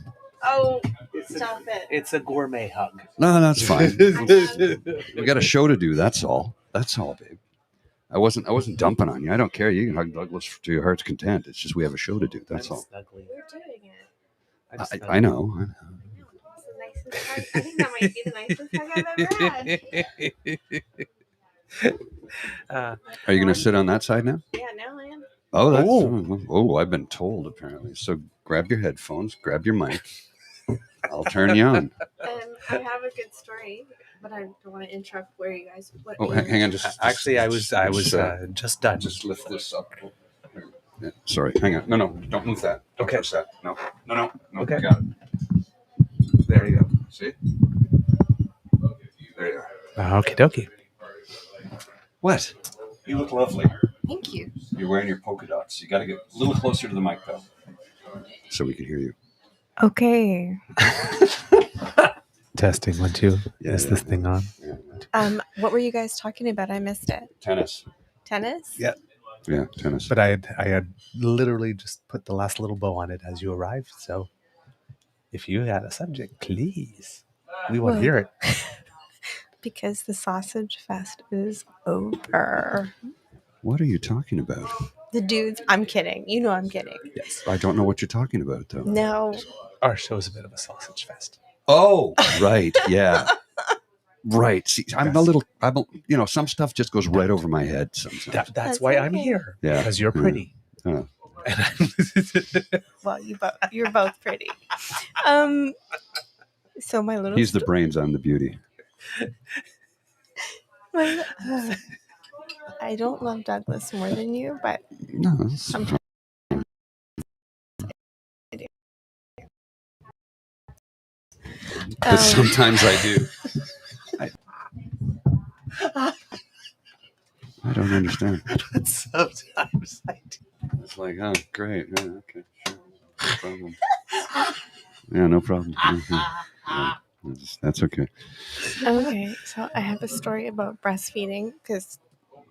Oh, stop it. It's a gourmet hug. No, that's fine. We got a show to do. That's all. That's all, babe. I wasn't dumping on you. I don't care. You can hug Douglas to your heart's content. It's just we have a show to do. That's all. Snuggly. We're doing it. I know. It's the nicest hug. I think that might be the nicest hug I've ever had. Are you going to sit on that side now? Yeah, now I am. Oh, that's. Oh. Oh, I've been told apparently. So grab your headphones, grab your mic. I'll turn you on. I have a good story, but I don't want to interrupt where you guys. Oh, hang on. Just Actually, I was just done. Just lift this up. Yeah, sorry. Hang on. No. Don't move that. Don't Okay. touch that. No. Okay. You got it. There you go. See? There you are. Okie dokie. What? You look lovely. Thank you. You're wearing your polka dots. You got to get a little closer to the mic, though, so we can hear you. Okay. Testing 1 2. Yeah, Is this thing on? Yeah. What were you guys talking about? I missed it. Tennis. Tennis? Yeah. Yeah, tennis. But I had literally just put the last little bow on it as you arrived. So if you had a subject, please, we want to Well- hear it. Because the sausage fest is over. What are you talking about? The dudes, I'm kidding. You know I'm kidding. Yes, I don't know what you're talking about, though. No. our show is a bit of a sausage fest. Oh, right. Yeah. Right. See, I'm some stuff just goes right over my head sometimes. That's That's why I'm okay. here. Yeah. Because you're Yeah. pretty. Yeah. And I'm Well, you're both pretty. So my little He's the brains, I'm the beauty. I don't love Douglas more than you, but No, that's sometimes but sometimes I do. I don't understand. sometimes I do. It's like, oh, great. Yeah, okay, sure. No problem. Yeah, no problem. Yeah, that's okay. Okay, so I have a story about breastfeeding because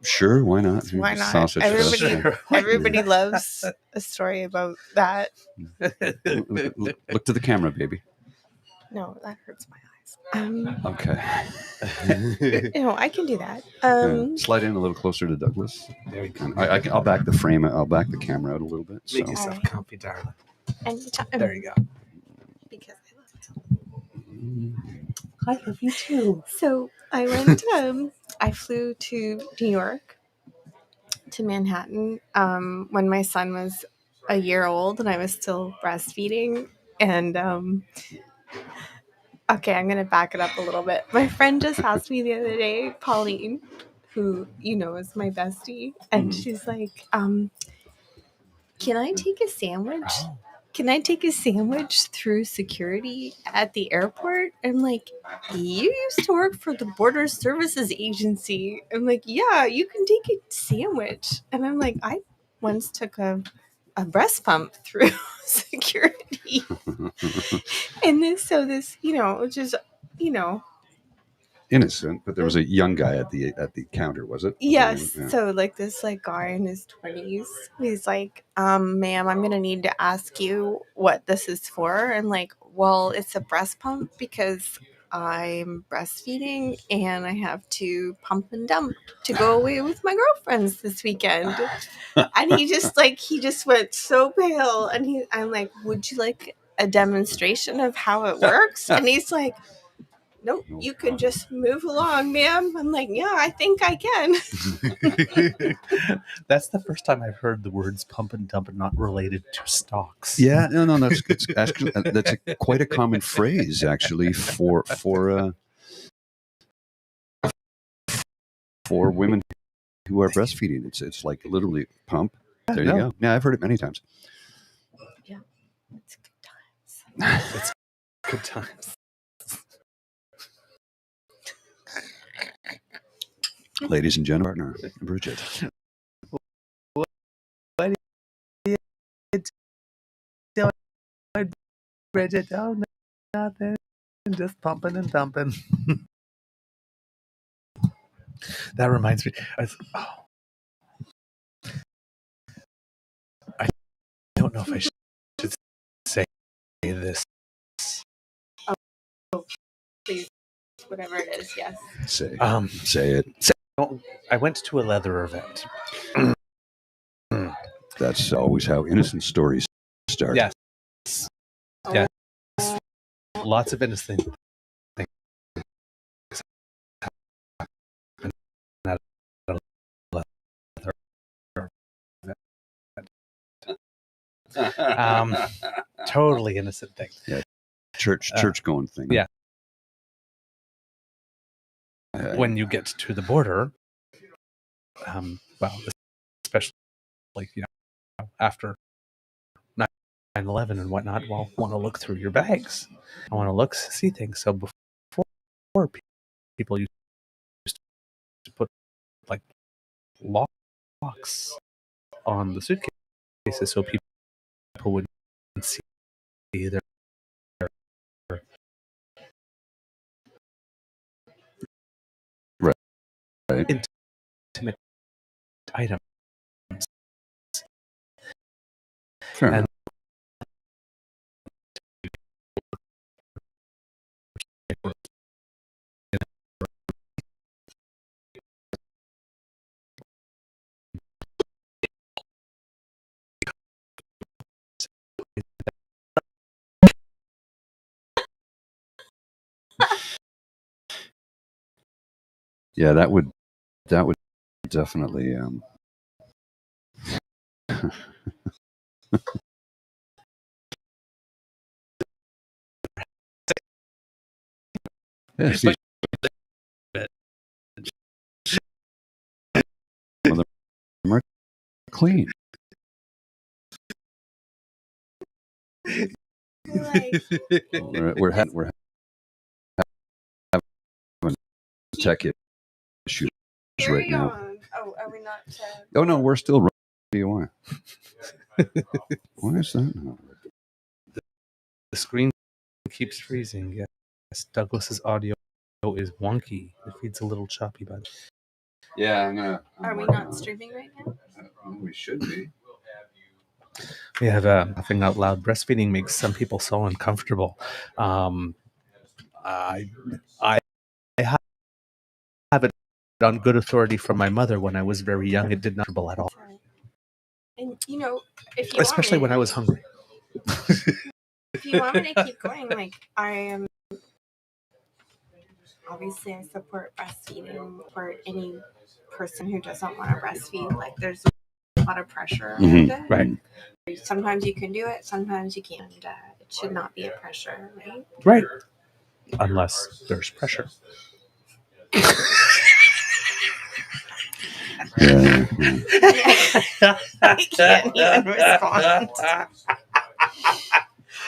Sure, why not? why not? Sausage fest. Everybody loves a story about that. Look to the camera, baby. No, that hurts my eyes. Okay. I can do that. Yeah. Slide in a little closer to Douglas. There you go. And I'll back the frame. I'll back the camera out a little bit. So. Make yourself comfy, darling. Anytime. There you go. Because I love you. I love you too. So I went. I flew to New York, to Manhattan, when my son was a year old and I was still breastfeeding. And okay, I'm gonna back it up a little bit. My friend just asked me the other day, Pauline, who is my bestie, and she's like, "Can I take a sandwich? Oh. Can I take a sandwich through security at the airport?" I'm like, "You used to work for the Border Services Agency." I'm like, "Yeah, you can take a sandwich." And I'm like, "I once took a breast pump through security." And this, which is, Innocent, but there was a young guy at the counter, was it? yes. Yeah. So like this guy in his 20s, he's like, ma'am, I'm gonna need to ask you what this is for. I'm like, well, it's a breast pump because I'm breastfeeding and I have to pump and dump to go away with my girlfriends this weekend. And he just went so pale, and I'm like, would you like a demonstration of how it works? And he's like, nope, you can just move along, ma'am. I'm like, yeah, I think I can. That's the first time I've heard the words pump and dump not related to stocks. Yeah, no, that's actually that's quite a common phrase actually for women who are breastfeeding. It's like literally pump. There you go. Yeah, I've heard it many times. Yeah, it's good times. It's good times. Ladies and gentlemen, partner Bridget. What are you doing, Bridget? Oh, nothing. Just pumping and dumping. That reminds me. I don't know if I should say this. Oh, please, whatever it is, yes. Say it. I went to a leather event. That's always how innocent stories start. Yes. Yes. Lots of innocent things. At a leather event. Totally innocent thing. Yeah. Church going thing. Yeah. When you get to the border, especially after 9/11 and whatnot, want to look through your bags. I want to see things. So before people used to put like locks on the suitcases so people wouldn't see their right. intimate items. Fair And enough. Yeah, that would definitely. Yeah, see, some of them are clean. Like, We're having tech issues where are right you now. going? Oh, are we not? Oh no, we're still running. Why? Why is that? Not? the screen keeps freezing. Yes, Douglas's audio is wonky. The feed's a little choppy, but Yeah, I'm gonna. Are we not streaming right now? We should be. we have laughing out loud. Breastfeeding makes some people so uncomfortable. I I have it on good authority from my mother. When I was very young, it did not feel at all, And if you especially when I was hungry. if you want me to keep going, like I am. Obviously, I support breastfeeding for any person who doesn't want to breastfeed. Like, there's a lot of pressure around it. Right. Sometimes you can do it, sometimes you can't. It should not be a pressure, right? Right. Unless there's pressure. Yeah. I can't even respond.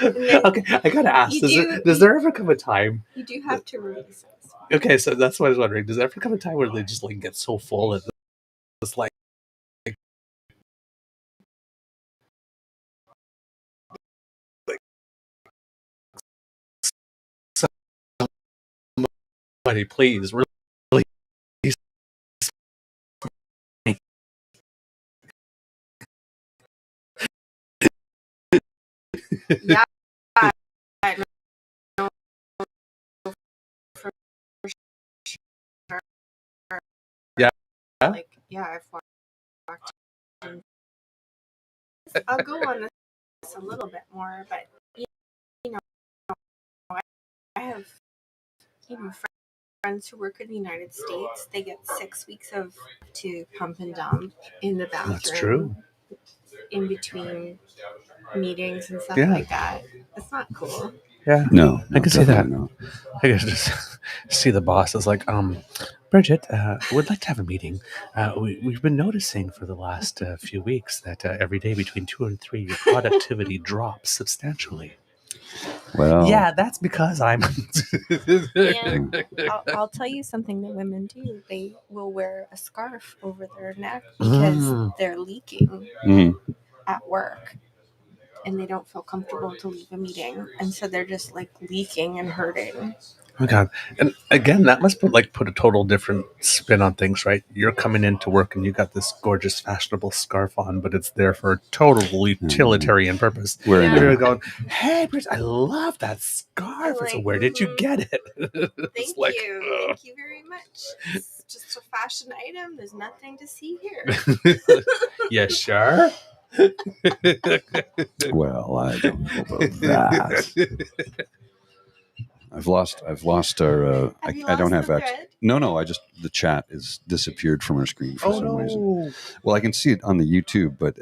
Okay, I gotta ask: does there ever come a time? You do have to release it. Okay, so that's what I was wondering. Does there ever come a time where they just like get so full that it's like somebody please release me? Yeah. I know for sure. Yeah. Like, yeah, I've walked in. I'll go on this a little bit more, but you know, I have friends who work in the United States. They get 6 weeks to pump and dump in the bathroom. That's true. In between meetings and stuff Yeah. like that. It's not cool. Yeah. No, I can see that. No. I can just see the boss is like, Bridget, would like to have a meeting. We've been noticing for the last few weeks that every day between 2 and 3, your productivity drops substantially. Well, Yeah, that's because I'm. And I'll tell you something that women do. They will wear a scarf over their neck because they're leaking at work. And they don't feel comfortable to leave a meeting. And so they're just like leaking and hurting. Oh my God. And again, that must put a total different spin on things, right? You're coming into work and you got this gorgeous, fashionable scarf on, but it's there for a total utilitarian purpose. You're going, hey, Bridge, I love that scarf. Like, so where did you get it? Thank you. Thank you very much. It's just a fashion item. There's nothing to see here. Yeah, sure. Well, I don't know about that. I've lost our. I don't have access. No. I just the chat is disappeared from our screen for some reason. Well, I can see it on the YouTube, but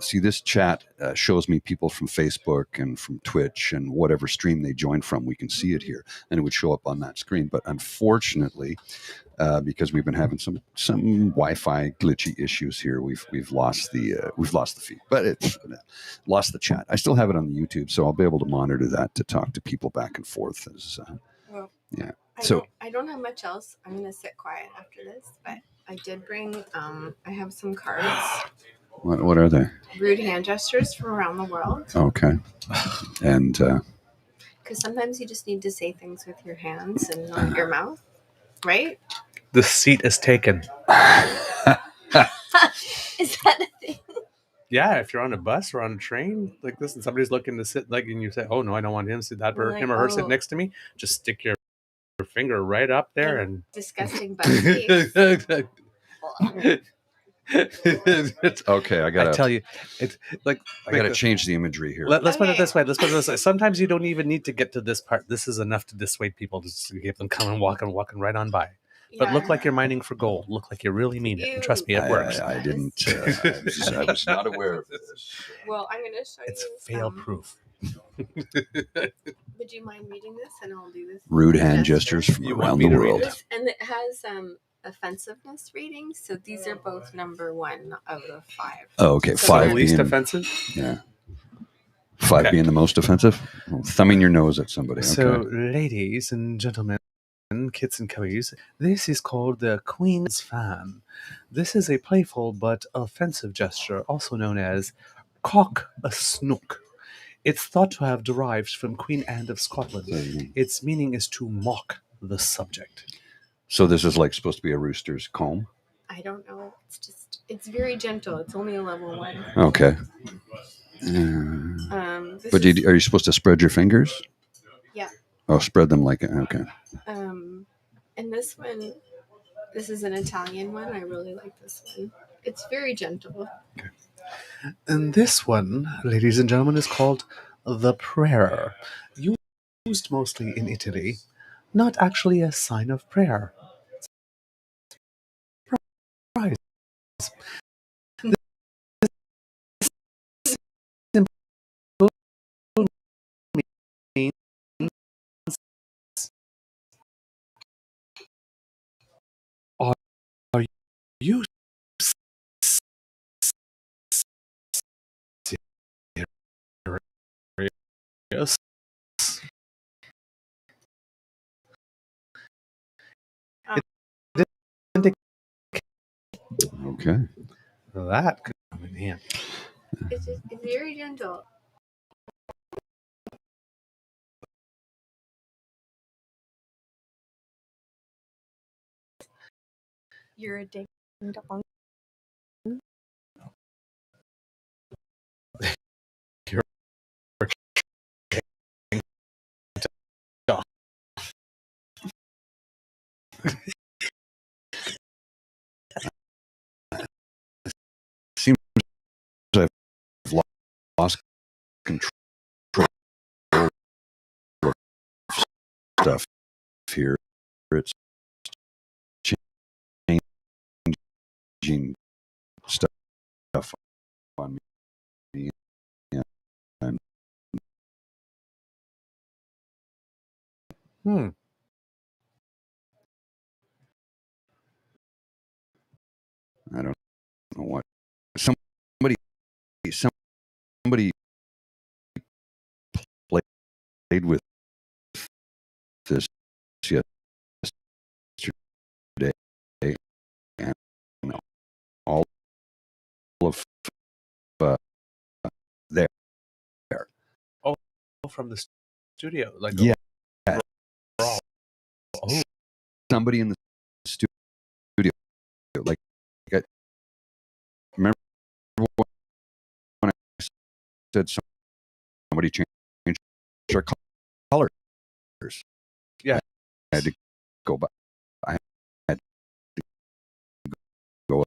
see this chat shows me people from Facebook and from Twitch and whatever stream they joined from. We can see it here, and it would show up on that screen. But unfortunately, because we've been having some Wi-Fi glitchy issues here, we've lost the feed, but it's lost the chat. I still have it on the YouTube, so I'll be able to monitor that to talk to people back and forth. Yeah. I don't have much else. I'm gonna sit quiet after this, but I did bring. I have some cards. What are they? Rude hand gestures from around the world. Okay. And because sometimes you just need to say things with your hands and not your mouth, right? The seat is taken. Is that a thing? Yeah, if you're on a bus or on a train like this, and somebody's looking to sit, like, and you say, "Oh no, I don't want him to sit that or Like, him or her sit oh. next to me," just stick your finger right up there and disgusting butt cheeks. It's okay. I I tell gotta you, it's like change the imagery here. Let's put it Okay. this way. Let's put it this way. Sometimes you don't even need to get to this part. This is enough to dissuade people to keep them coming, walking right on by. But look like you're mining for gold. Look like you really mean it. And trust me, it works. I didn't. I was not aware of this. Well, I'm going to show It's you. fail proof. Would you mind reading this, and I'll do this? Rude hand gestures from You want around me the to read world. it? And it has offensiveness ratings, so these are both number 1 out of 5. Oh, okay. So 5 the least being offensive. yeah. 5 Okay. being the most offensive. Thumbing your nose at somebody. Okay. So, ladies and gentlemen, kits and cubbies, this is called the Queen's Fan. This is a playful but offensive gesture, also known as cock a snook. It's thought to have derived from Queen Anne of Scotland. Its meaning is to mock the subject. So this is like supposed to be a rooster's comb. I don't know. It's very gentle. It's only a level 1. Okay. But are you supposed to spread your fingers? Yeah. Oh, spread them like okay. And this one, this is an Italian one. I really like this one. It's very gentle. Okay. And this one, ladies and gentlemen, is called the prayer. Used mostly in Italy, not actually a sign of prayer. Surprise. Are you serious? Okay. That could come in handy. It's very gentle. You're a ding dong. You're Seems I've lost control of stuff here. It's changing stuff on me. And I don't know what somebody played with this yesterday, and all of there. Oh, from the studio, like Yeah. overall. Oh, Somebody in the studio, like I remember when I said somebody changed their colors. yeah. I had to go back. I had to go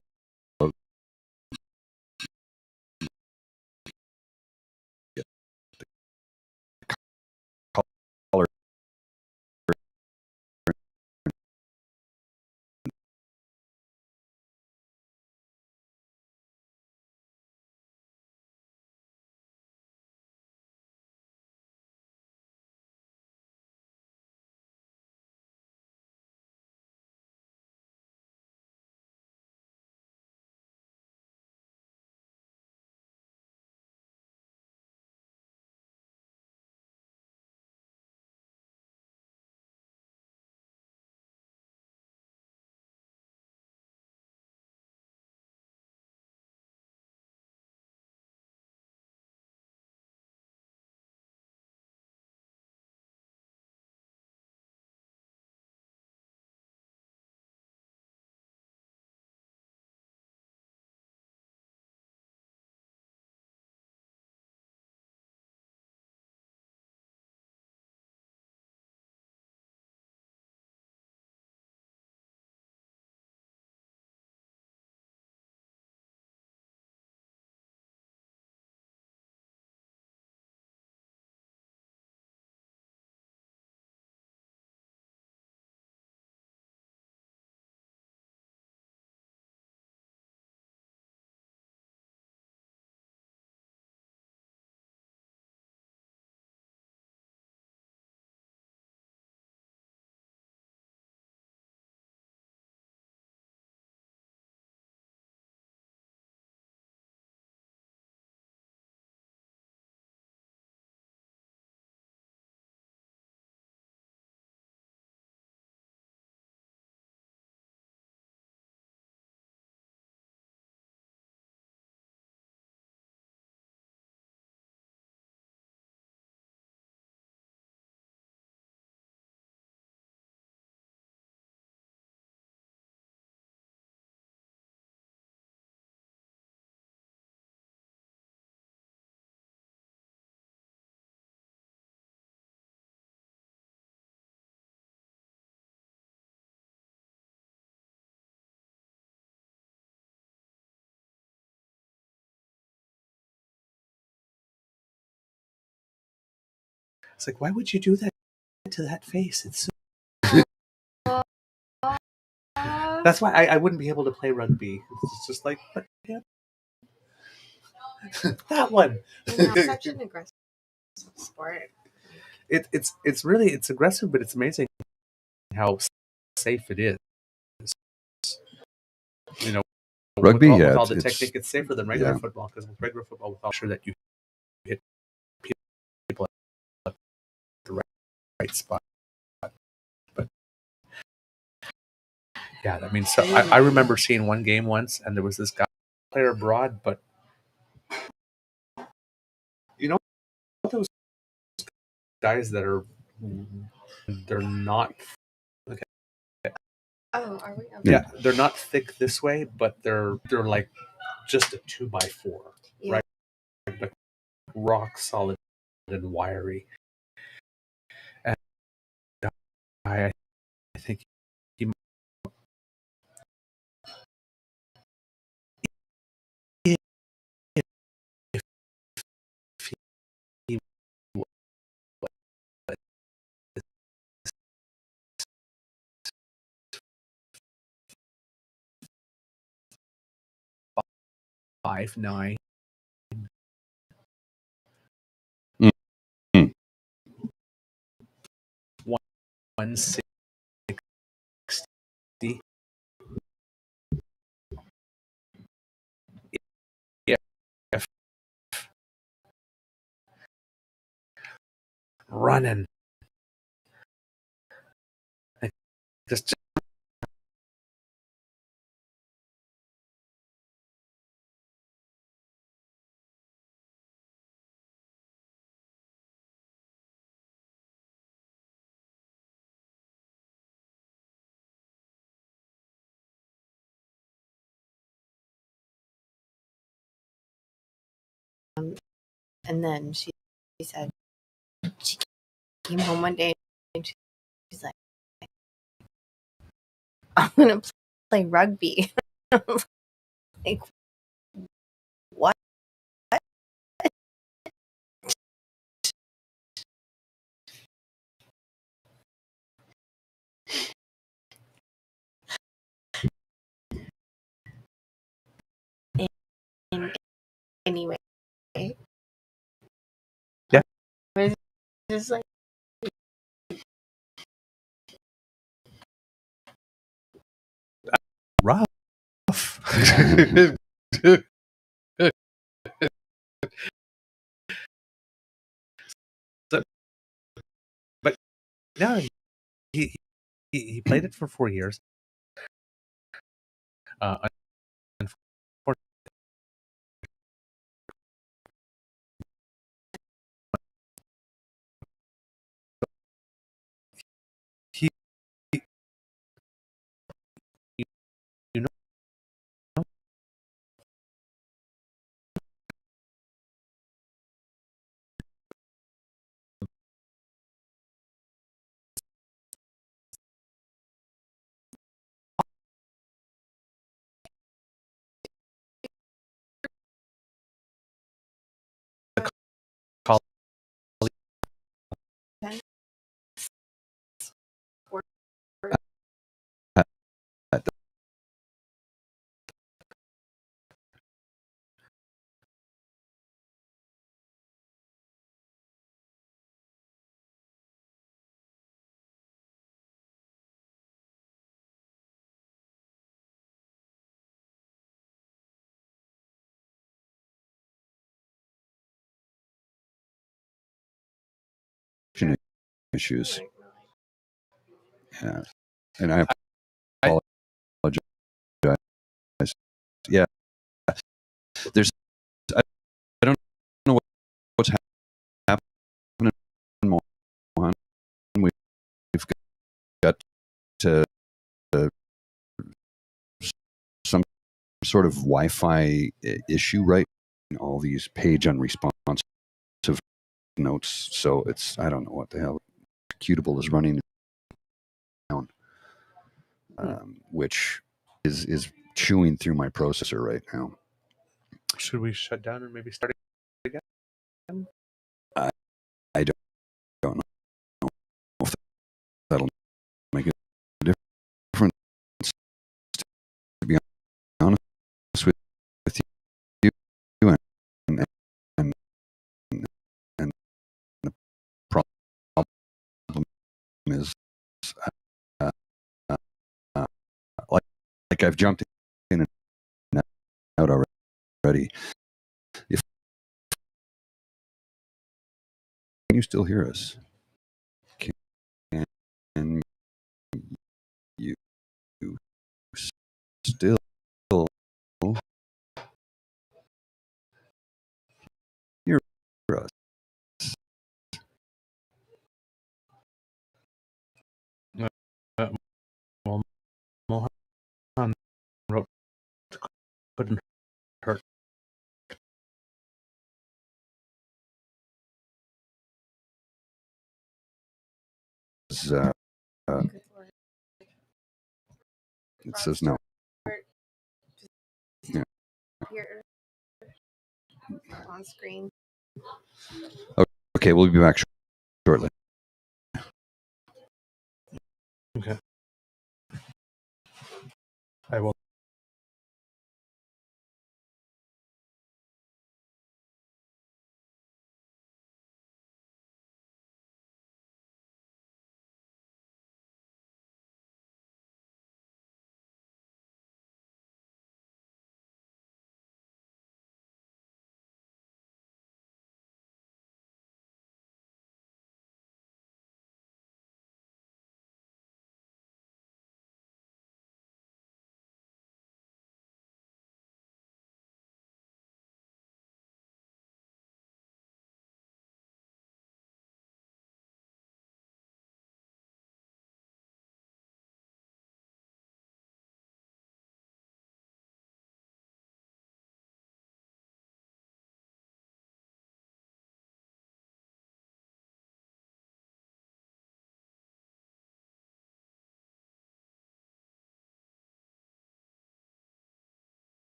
get the color. It's like, why would you do that to that face? It's so... That's why I wouldn't be able to play rugby. It's just like, but yeah. That one. It's such an aggressive sport. It's really aggressive, but it's amazing how safe it is. You know, Rugby, with all the technique, it's safer than regular football, because with regular football, without sure that you hit people at the right spot. But yeah, I mean, so I remember seeing one game once, and there was this guy player abroad, but you know those guys that they're not. Okay. Oh, are we? Okay. Yeah, they're not thick this way, but they're like just a 2x4, right? Like rock solid and wiry. And I think he he 5'9". Mm. 160. Yeah. Running. Just And then she said, she came home one day and she's like, I'm going to play rugby. Like, what? And anyway, yeah, I was just like, rough. So, but no, he played it for 4 years. Unfortunately, he you know Issues. Yeah. And I apologize. Yeah. There's, I don't know what's happening in Mohan. We've got to some sort of Wi-Fi issue, right? All these page unresponsive notes. So it's, I don't know what the hell executable is running down, which is chewing through my processor right now. should we shut down and maybe start again? I don't is uh, uh, uh, like I've jumped in and out already. If can you still hear us? Can you still hear us? Well, Mohan wrote couldn't hurt. It says no. Yeah. Here on screen. Okay, we'll be back shortly. Okay. I will